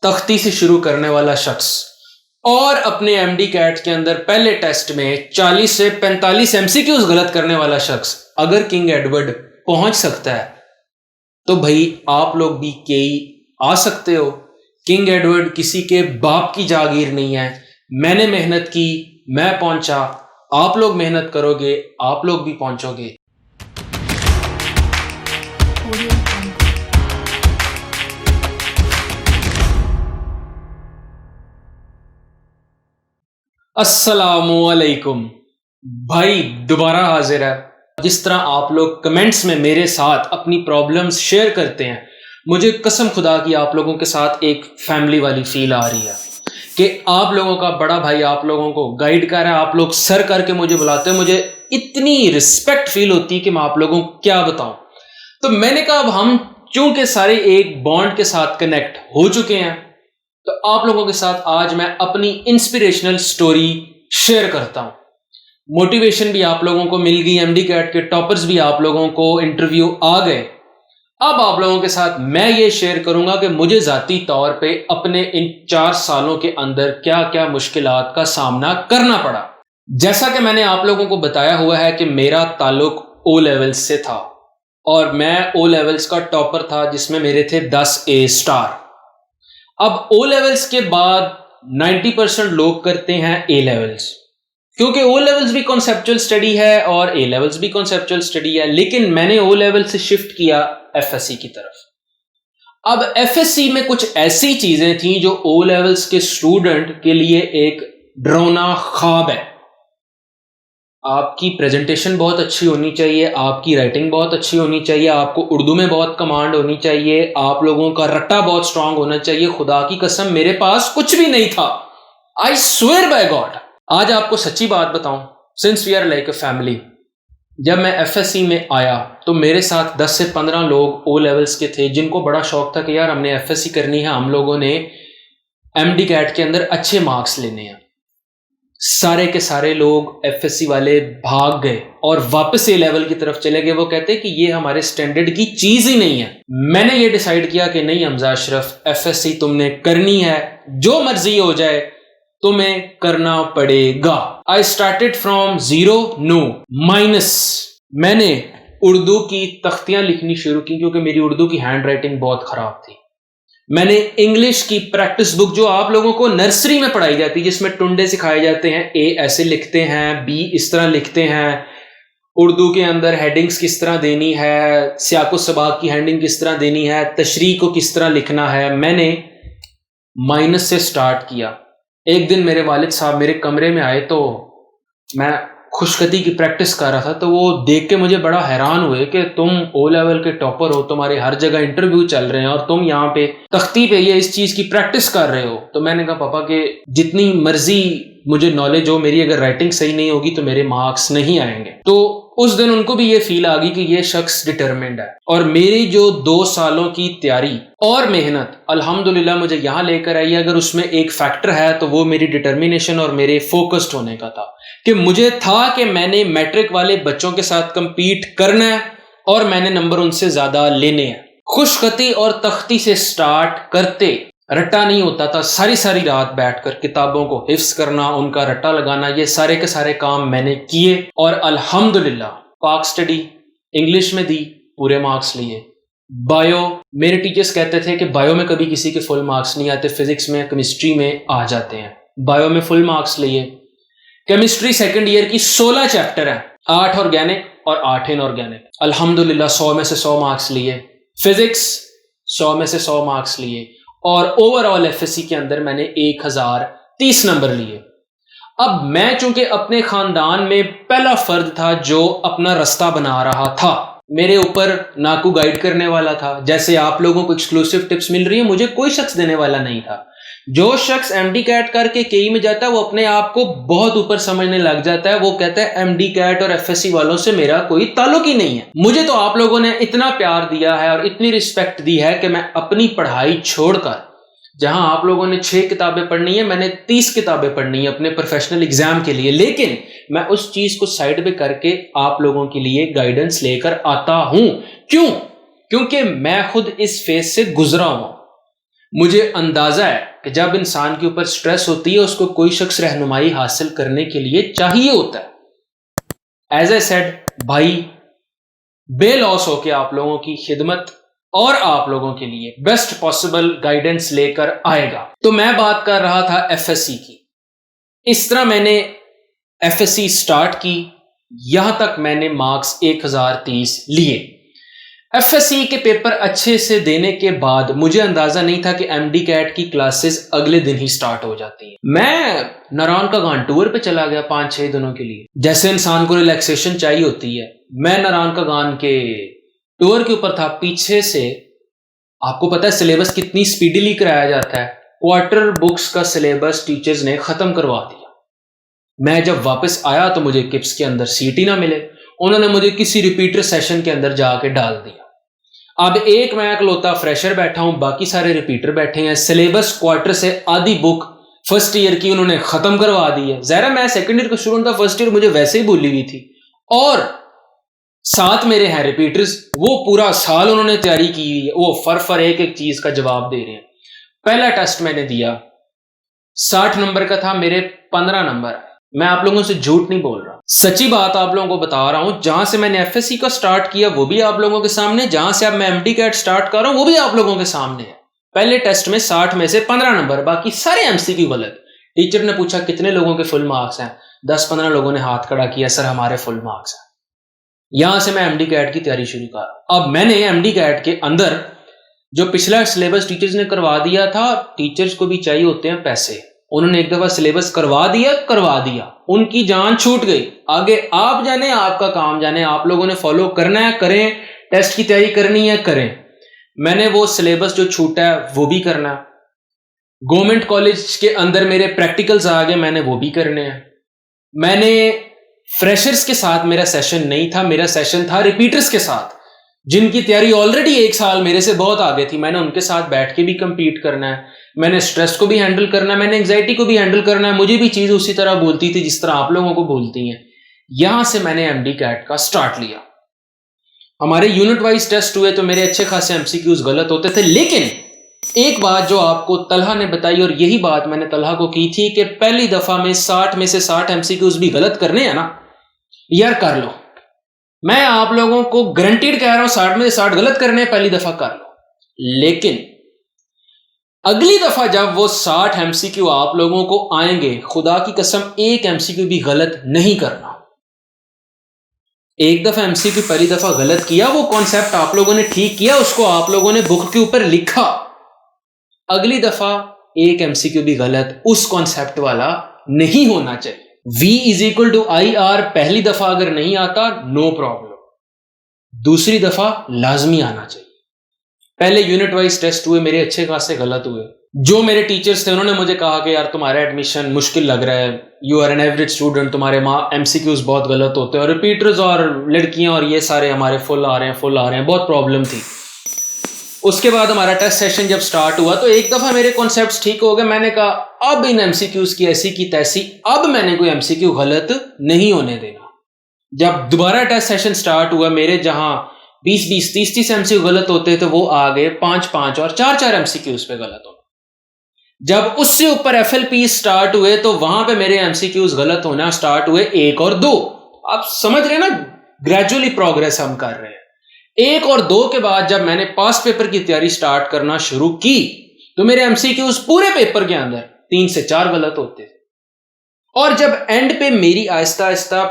तख्ती से शुरू करने वाला शख्स और अपने एमडी कैट के अंदर पहले टेस्ट में 40 से 45 एमसीक्यूज गलत करने वाला शख्स अगर किंग एडवर्ड पहुंच सकता है तो भाई आप लोग भी केई आ सकते हो। किंग एडवर्ड किसी के बाप की जागीर नहीं है। मैंने मेहनत की, मैं पहुंचा। आप लोग मेहनत करोगे, आप लोग भी पहुंचोगे। अस्सलामुअलैकुम भाई, दोबारा हाजिर है। जिस तरह आप लोग कमेंट्स में मेरे साथ अपनी प्रॉब्लम्स शेयर करते हैं, मुझे कसम खुदा की आप लोगों के साथ एक फैमिली वाली फील आ रही है कि आप लोगों का बड़ा भाई आप लोगों को गाइड कर रहा है। आप लोग सर करके मुझे बुलाते हैं, मुझे इतनी रिस्पेक्ट फील होती है कि मैं आप लोगों को क्या बताऊं। तो मैंने कहा अब हम चूंकि सारे एक बॉन्ड के साथ कनेक्ट हो चुके हैं तो आप लोगों के साथ आज मैं अपनी इंस्पिरेशनल स्टोरी शेयर करता हूं। मोटिवेशन भी आप लोगों को मिल गई, एमडी कैट के टॉपर्स भी आप लोगों को इंटरव्यू आ गए। अब आप लोगों के साथ मैं ये शेयर करूंगा कि मुझे जाती तौर पे अपने इन 4 सालों के अंदर क्या क्या मुश्किलात का सामना करना पड़ा। जैसा कि मैंने आप लोगों को बताया हुआ है कि मेरा ताल्लुक ओ लेवल्स से था और मैं ओ लेवल्स का टॉपर था जिसमें मेरे थे 10 ए स्टार। अब ओ लेवल्स के बाद 90% लोग करते हैं ए लेवल्स, क्योंकि ओ लेवल्स भी कॉन्सेप्चुअल स्टडी है और ए लेवल्स भी कॉन्सेप्चुअल स्टडी है। लेकिन मैंने ओ लेवल से शिफ्ट किया एफएससी की तरफ। अब एफएससी में कुछ ऐसी चीजें थी जो ओ लेवल्स के स्टूडेंट के लिए एक डरावना ख्वाब है। आपकी प्रेजेंटेशन बहुत अच्छी होनी चाहिए, आपकी राइटिंग बहुत अच्छी होनी चाहिए, आपको उर्दू में बहुत कमांड होनी चाहिए, आप लोगों का रट्टा बहुत स्ट्रांग होना चाहिए। खुदा की कसम मेरे पास कुछ भी नहीं था। I swear by God. आज आपको सच्ची बात बताऊं, since we are like a family, जब मैं एफएससी में आया तो मेरे साथ 10 से 15 लोग ओ लेवल्स के थे जिनको बड़ा शौक था कि यार हमने एफएससी करनी है, हम लोगों ने एमडी कैट के अंदर अच्छे मार्क्स लेने हैं। सारे के सारे लोग एफएससी वाले भाग गए और वापस ए लेवल की तरफ चले गए। वो कहते कि ये हमारे स्टैंडर्ड की चीज ही नहीं है। मैंने ये डिसाइड किया कि नहीं हमजा अशरफ, एफएससी तुमने करनी है, जो मर्जी हो जाए तुम्हें करना पड़ेगा। I started from zero, no minus. मैंने उर्दू की तख्तियां लिखनी शुरू की क्योंकि मेरी उर्दू की हैंड राइटिंग बहुत खराब थी। मैंने इंग्लिश की प्रैक्टिस बुक जो आप लोगों को नर्सरी में पढ़ाई जाती है, जिसमें टुंडे सिखाए जाते हैं, ए ऐसे लिखते हैं, बी इस तरह लिखते हैं, उर्दू के अंदर हेडिंग्स किस तरह देनी है, सियाको सबाक की हेडिंग किस तरह देनी है, तशरीह को किस तरह लिखना है, मैंने माइनस से स्टार्ट किया। एक दिन मेरे वालिद साहब मेरे कमरे में आए तो मैं खुशखती की प्रैक्टिस कर रहा था, तो वो देख के मुझे बड़ा हैरान हुए कि तुम ओ लेवल के टॉपर हो, तुम्हारे हर जगह इंटरव्यू चल रहे हैं और तुम यहाँ पे तख्ती पे ये इस चीज की प्रैक्टिस कर रहे हो। तो मैंने कहा पापा कि जितनी मर्जी मुझे नॉलेज हो, मेरी अगर राइटिंग सही नहीं होगी तो मेरे मार्क्स नहीं आएंगे। तो उस दिन उनको भी ये फील आ गई कि ये शख्स डिटरमिन्ड है। और मेरी जो 2 सालों की तैयारी और मेहनत अल्हम्दुलिल्लाह मुझे यहाँ लेकर आई है। अगर उसमें एक फैक्टर है तो वो मेरी डिटर्मिनेशन और मेरे फोकस्ड होने का था कि मुझे था कि मैंने मैट्रिक वाले बच्चों के साथ कंपीट करना है और मैंने नंबर उनसे ज्यादा लेने हैं। खुशखती और तख्ती से स्टार्ट करते रट्टा नहीं होता था। सारी सारी रात बैठकर किताबों को हिफ्स करना, उनका रट्टा लगाना, ये सारे के सारे काम मैंने किए और अल्हम्दुलिल्लाह पाक स्टडी इंग्लिश में दी, पूरे मार्क्स लिए। बायो, मेरे टीचर्स कहते थे कि बायो में कभी किसी के फुल मार्क्स नहीं आते, फिजिक्स में केमिस्ट्री में आ जाते हैं। बायो में फुल मार्क्स लिए। केमिस्ट्री सेकंड ईयर की 16 चैप्टर है, 8 ऑर्गेनिक और 8 इनऑर्गेनिक। अल्हम्दुलिल्लाह 100 में से 100 मार्क्स लिए। फिजिक्स 100 में से 100 मार्क्स लिए और ओवरऑल एफएससी के अंदर मैंने 1030 नंबर लिए। अब मैं चूंकि अपने खानदान में पहला फर्द था जो अपना रास्ता बना रहा था, मेरे ऊपर ना कोई गाइड करने वाला था। जैसे आप लोगों को एक्सक्लूसिव टिप्स मिल रही है, मुझे कोई शख्स देने वाला नहीं था। जो शख्स एमडी कैट करके केई में जाता है वो अपने आप को बहुत ऊपर समझने लग जाता है। वो कहता है एमडी कैट और एफएससी वालों से मेरा कोई ताल्लुक ही नहीं है। मुझे तो आप लोगों ने इतना प्यार दिया है और इतनी रिस्पेक्ट दी है कि मैं अपनी पढ़ाई छोड़कर, जहां आप लोगों ने 6 किताबें पढ़नी है, मैंने 30 किताबें पढ़नी है अपने प्रोफेशनल एग्जाम के लिए। लेकिन मैं उस चीज को साइड में करके आप लोगों के लिए गाइडेंस लेकर आता हूं। क्यों? क्योंकि मैं खुद इस फेज से गुजरा हूं। मुझे अंदाजा है कि जब इंसान के ऊपर स्ट्रेस होती है उसको कोई शख्स रहनुमाई हासिल करने के लिए चाहिए होता है। एज ए सेड भाई बेलॉस होके आप लोगों की खिदमत और आप लोगों के लिए बेस्ट पॉसिबल गाइडेंस लेकर आएगा। तो मैं बात कर रहा था एफएससी की। इस तरह मैंने एफएससी स्टार्ट की, यहां तक मैंने मार्क्स 1030 लिए। एफएससी के पेपर अच्छे से देने के बाद मुझे अंदाजा नहीं था कि एमडी कैट की क्लासेस अगले दिन ही स्टार्ट हो जाती है। मैं नारायण का गान टूर पे चला गया 5-6 दिनों के लिए। जैसे इंसान को रिलैक्सेशन चाहिए होती है, मैं नारायण का गान के टूर के ऊपर था। पीछे से आपको पता है सिलेबस कितनी स्पीडीली कराया जाता है। क्वार्टर बुक्स का सिलेबस टीचर्स ने खत्म करवा दिया। मैं जब वापस आया तो मुझे किप्स के अंदर सीट ही ना मिले। उन्होंने मुझे किसी रिपीटर सेशन के अंदर जाके डाल दिया। अब एक मैं इकलौता फ्रेशर बैठा हूं, बाकी सारे रिपीटर बैठे हैं। सिलेबस क्वार्टर से आधी बुक फर्स्ट ईयर की उन्होंने खत्म करवा दी है। जरा मैं सेकंड ईयर का स्टूडेंट था, फर्स्ट ईयर मुझे वैसे ही भूली हुई थी, और साथ मेरे हैं रिपीटर्स, वो पूरा साल उन्होंने तैयारी की हुई है, वो फर एक एक चीज का जवाब दे रहे हैं। पहला टेस्ट मैंने दिया 60 नंबर का था, मेरे 15 नंबर आए। मैं आप लोगों से झूठ नहीं बोल रहा, सच्ची बात आप लोगों को बता रहा हूं। जहां से मैंने एफएससी का स्टार्ट किया वो भी आप लोगों के सामने, जहां से अब मैं एमडी कैट स्टार्ट कर रहा हूं वो भी आप लोगों के सामने है। पहले टेस्ट में 60 में से 15 नंबर, बाकी सारे एमसीक्यू गलत। टीचर ने पूछा कितने लोगों के फुल मार्क्स हैं, 10-15 लोगों ने हाथ खड़ा किया, सर हमारे फुल मार्क्स हैं। यहां से मैं एमडी कैट की तैयारी शुरू कर। अब मैंने एमडी कैट के अंदर जो पिछला सिलेबस टीचर्स ने करवा दिया था, टीचर्स को भी चाहिए होते हैं पैसे, उन्होंने एक दफा सिलेबस करवा दिया, उनकी जान छूट गई। आगे आप जाने, आपका काम जाने, आप लोगों ने फॉलो करना है करें, टेस्ट की तैयारी करनी है करें। मैंने वो सिलेबस जो छूटा है वो भी करना है। गवर्नमेंट कॉलेज के अंदर मेरे प्रैक्टिकल्स आ गए, मैंने वो भी करने हैं। मैंने फ्रेशर्स के साथ मेरा सेशन नहीं था, मेरा सेशन था रिपीटर्स के साथ, जिनकी तैयारी ऑलरेडी 1 साल मेरे से बहुत आगे थी। मैंने उनके साथ बैठ के भी कंपीट करना है, मैंने स्ट्रेस को भी हैंडल करना है, मैंने एंजाइटी को भी हैंडल करना है। मुझे भी चीज उसी तरह बोलती थी जिस तरह आप लोगों को बोलती हैं। यहां से मैंने एमडी कैट का स्टार्ट लिया। हमारे यूनिट वाइज टेस्ट हुए तो मेरे अच्छे खासे एमसीक्यूज गलत होते थे, लेकिन एक बात जो आपको तलहा ने बताई, और यही बात मैंने तलहा को की थी, कि पहली दफा में 60 में से 60 एमसीक्यूज भी गलत करने हैं ना यार, कर लो। मैं आप लोगों को गारंटीड कह रहा हूं 60 में से 60 गलत करने पहली दफा कर लो। लेकिन अगली दफा जब वो 60 एमसीक्यू आप लोगों को आएंगे, खुदा की कसम एक एमसीक्यू भी गलत नहीं करना। एक दफा एमसीक्यू पहली दफा गलत किया, वो कॉन्सेप्ट आप लोगों ने ठीक किया, उसको आप लोगों ने बुक के ऊपर लिखा, अगली दफा एक एमसीक्यू भी गलत उस कॉन्सेप्ट वाला नहीं होना चाहिए। V = IR पहली दफा अगर नहीं आता नो प्रॉब्लम, दूसरी दफा लाजमी आना चाहिए। पहले यूनिट वाइज टेस्ट हुए, मेरे अच्छे खासे गलत हुए। जो मेरे टीचर्स थे उन्होंने मुझे कहा कि यार तुम्हारा एडमिशन मुश्किल लग रहा है, you are an average student, तुम्हारे एमसीक्यूज बहुत गलत होते हैं, और रिपीटर्स और लड़कियां और ये सारे हमारे फुल आ रहे हैं, बहुत प्रॉब्लम थी। उसके बाद हमारा टेस्ट सेशन जब स्टार्ट हुआ तो एक दफा मेरे कॉन्सेप्ट्स ठीक हो गए। मैंने कहा अब इन एमसीक्यूज की ऐसी की तैसी, अब मैंने कोई एमसीक्यू गलत नहीं होने देना। जब दोबारा टेस्ट सेशन स्टार्ट हुआ, मेरे जहां 20-20, 30-30 एमसीक्यू गलत होते थे, वो आ गए 5-5 और 4-4 एमसीक्यूज पे गलत होना। जब उससे ऊपर एफएलपी स्टार्ट हुए तो वहां पे मेरे एमसीक्यूज गलत होना स्टार्ट हुए 1 और 2। आप समझ रहे हैं ना, ग्रेजुअली प्रोग्रेस हम कर रहे हैं। 1 और 2 के बाद जब मैंने पास पेपर की तैयारी स्टार्ट करना शुरू की तो मेरे एमसीक्यूज पूरे पेपर के अंदर 3 से 4 गलत होते थे। और जब एंड पे मेरी आहिस्ता आहिस्ता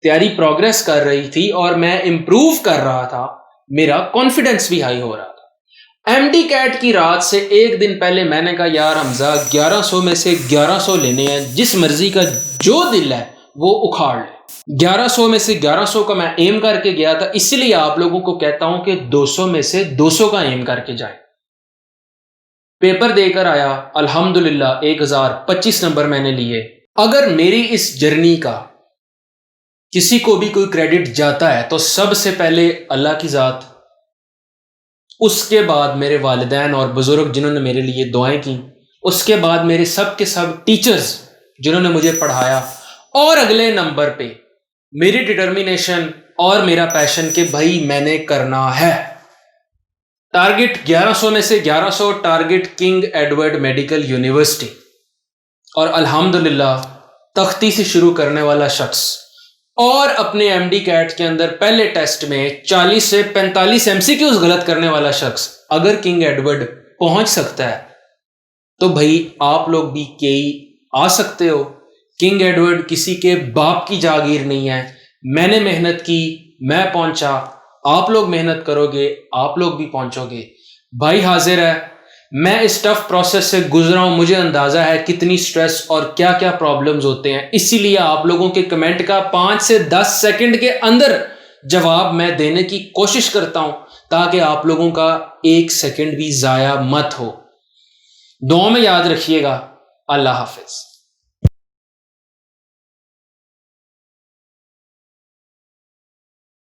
तैयारी प्रोग्रेस कर रही थी और मैं इंप्रूव कर रहा था, मेरा कॉन्फिडेंस भी हाई हो रहा था। एमडी कैट की रात से एक दिन पहले मैंने कहा यार हमजा 1100 में से 1100 लेने हैं, जिस मर्जी का जो दिल है वो उखाड़ ले। 1100 में से 1100 का मैं एम करके गया था, इसलिए आप लोगों को कहता हूं कि 200 में से 200 का एम करके जाए। पेपर देकर आया, अल्हम्दुलिल्लाह 1025 नंबर मैंने लिए। अगर मेरी इस जर्नी का किसी को भी कोई क्रेडिट जाता है तो सबसे पहले अल्लाह की जात, उसके बाद मेरे वालिदैन और बुजुर्ग जिन्होंने मेरे लिए दुआएं की, उसके बाद मेरे सब के सब टीचर्स जिन्होंने मुझे पढ़ाया, और अगले नंबर पे मेरी डिटर्मिनेशन और मेरा पैशन कि भाई मैंने करना है। टारगेट 1100 में से 1100 target king Edward medical university, और अल्हम्दुलिल्लाह तख्ती से शुरू करने वाला शख्स और अपने एमडी कैट के अंदर पहले टेस्ट में 40 से 45 एमसीक्यूज गलत करने वाला शख्स अगर किंग एडवर्ड पहुंच सकता है तो भाई आप लोग भी केई आ सकते हो। किंग एडवर्ड किसी के बाप की जागीर नहीं है। मैंने मेहनत की, मैं पहुंचा, आप लोग मेहनत करोगे, आप लोग भी पहुंचोगे। भाई हाजिर है, मैं इस टफ प्रोसेस से गुजरा हूं, मुझे अंदाजा है कितनी स्ट्रेस और क्या क्या प्रॉब्लम्स होते हैं। इसीलिए आप लोगों के कमेंट का 5 से 10 सेकंड के अंदर जवाब मैं देने की कोशिश करता हूं ताकि आप लोगों का 1 सेकंड भी जाया मत हो। दुआ में याद रखिएगा। अल्लाह हाफिज।